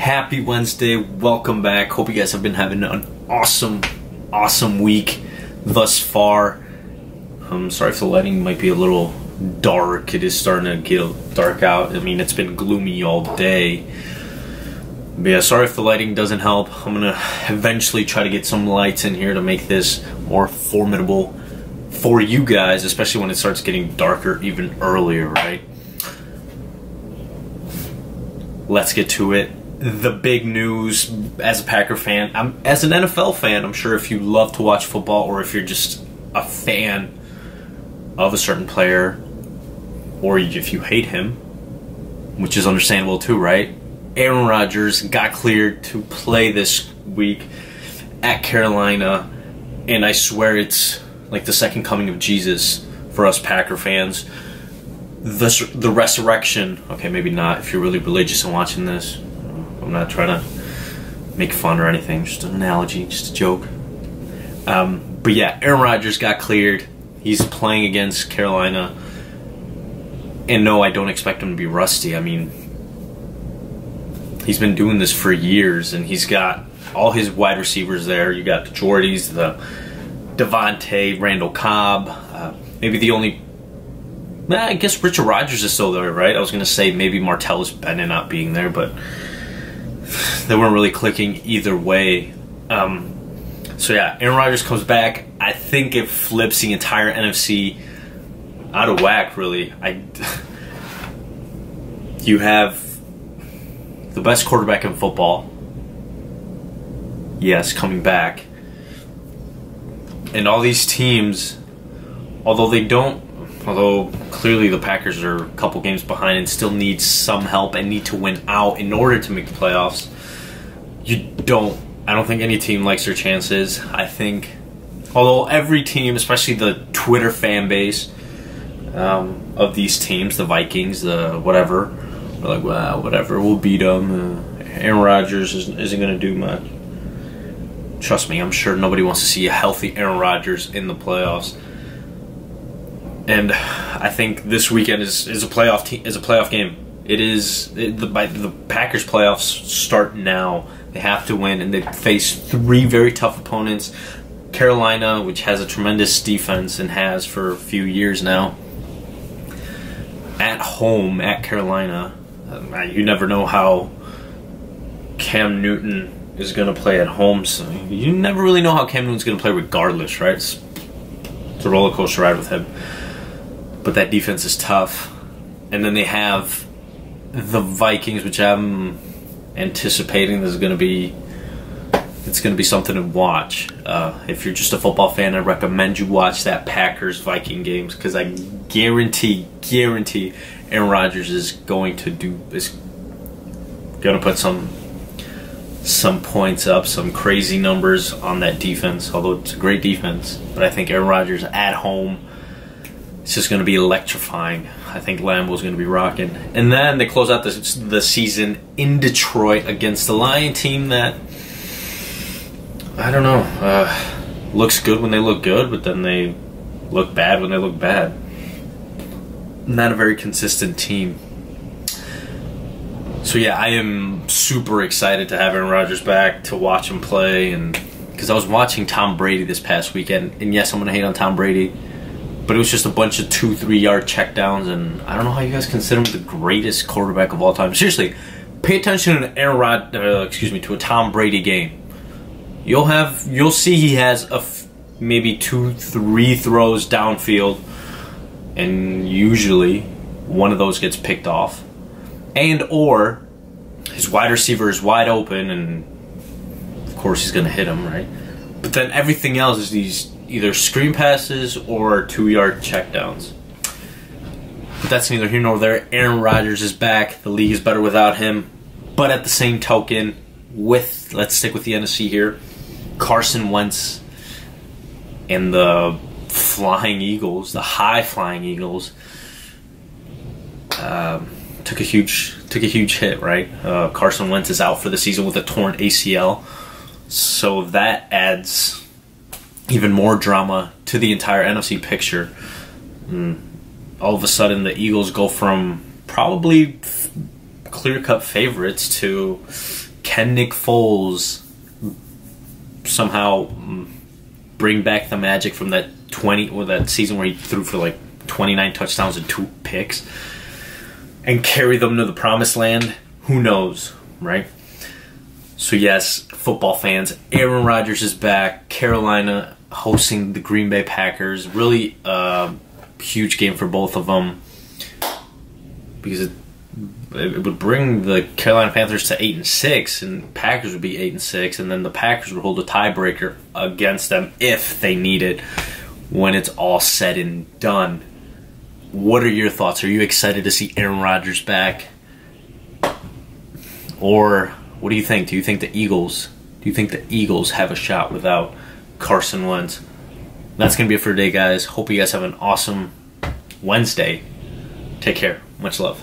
Happy Wednesday, welcome back. Hope you guys have been having an awesome week thus far. I'm sorry if the lighting might be a little dark. It is starting to get dark out. I mean, it's been gloomy all day. But yeah, sorry if the lighting doesn't help. I'm gonna eventually try to get some lights in here to make this more formidable for you guys, especially when it starts getting darker even earlier, right? Let's get to it. The big news as a Packer fan, as an NFL fan, I'm sure if you love to watch football or if you're just a fan of a certain player or if you hate him, which is understandable too, right? Aaron Rodgers got cleared to play this week at Carolina, and I swear it's like the second coming of Jesus for us Packer fans. The resurrection, okay, maybe not if you're really religious and watching this. I'm not trying to make fun or anything, just an analogy, just a joke. But yeah, Aaron Rodgers got cleared. He's playing against Carolina. And no, I don't expect him to be rusty. I mean, he's been doing this for years, and he's got all his wide receivers there. You got the Jordys, the Devontae, Randall Cobb, maybe the only... I guess Richard Rodgers is still there, right? I was going to say maybe Martellus Bennett not being there, but they weren't really clicking either way. So yeah, Aaron Rodgers comes back. I think it flips the entire NFC out of whack, really. You have the best quarterback in football, yes, coming back. And all these teams, although clearly the Packers are a couple games behind and still need some help and need to win out in order to make the playoffs, I don't think any team likes their chances. I think, although every team, especially the Twitter fan base of these teams, the Vikings, the whatever, are like, well, whatever, we'll beat them. Aaron Rodgers isn't going to do much. Trust me, I'm sure nobody wants to see a healthy Aaron Rodgers in the playoffs. And I think this weekend is a playoff game. The Packers' playoffs start now. They have to win, and they face three very tough opponents. Carolina, which has a tremendous defense and has for a few years now. At home at Carolina, you never know how Cam Newton is going to play at home. So you never really know how Cam Newton's going to play regardless, right? It's a roller coaster ride with him. But that defense is tough. And then they have the Vikings, which I'm anticipating it's going to be something to watch. If you're just a football fan, I recommend you watch that Packers-Viking games, because I guarantee Aaron Rodgers is going to put some points up, some crazy numbers on that defense, although it's a great defense. But I think Aaron Rodgers at home, it's just going to be electrifying. I think Lambeau's going to be rocking. And then they close out the season in Detroit against the Lion team that, I don't know, looks good when they look good, but then they look bad when they look bad. Not a very consistent team. So yeah, I am super excited to have Aaron Rodgers back, to watch him play, and because I was watching Tom Brady this past weekend, and yes, I'm going to hate on Tom Brady, but it was just a bunch of 2-3 yard checkdowns, and I don't know how you guys consider him the greatest quarterback of all time. Seriously, pay attention to to a Tom Brady game. You'll see he has maybe 2-3 throws downfield, and usually one of those gets picked off, or his wide receiver is wide open, and of course he's going to hit him, right? But then everything else is these either screen passes or 2-yard checkdowns. But that's neither here nor there. Aaron Rodgers is back. The league is better without him. But at the same token, let's stick with the NFC here, Carson Wentz and the Flying Eagles, the high-flying Eagles, took a huge hit, right? Carson Wentz is out for the season with a torn ACL. So that adds even more drama to the entire NFC picture. All of a sudden, the Eagles go from probably clear-cut favorites to can Nick Foles somehow bring back the magic from that that season where he threw for like 29 touchdowns and 2 picks and carry them to the promised land? Who knows, right? So yes, football fans, Aaron Rodgers is back. Carolina hosting the Green Bay Packers. Really huge game for both of them because it would bring the Carolina Panthers to 8-6, and Packers would be 8-6, and then the Packers would hold a tiebreaker against them if they need it when it's all said and done. What are your thoughts? Are you excited to see Aaron Rodgers back? Or what do you think? Do you think the Eagles have a shot without Carson Wentz? That's going to be it for today, guys. Hope you guys have an awesome Wednesday. Take care. Much love.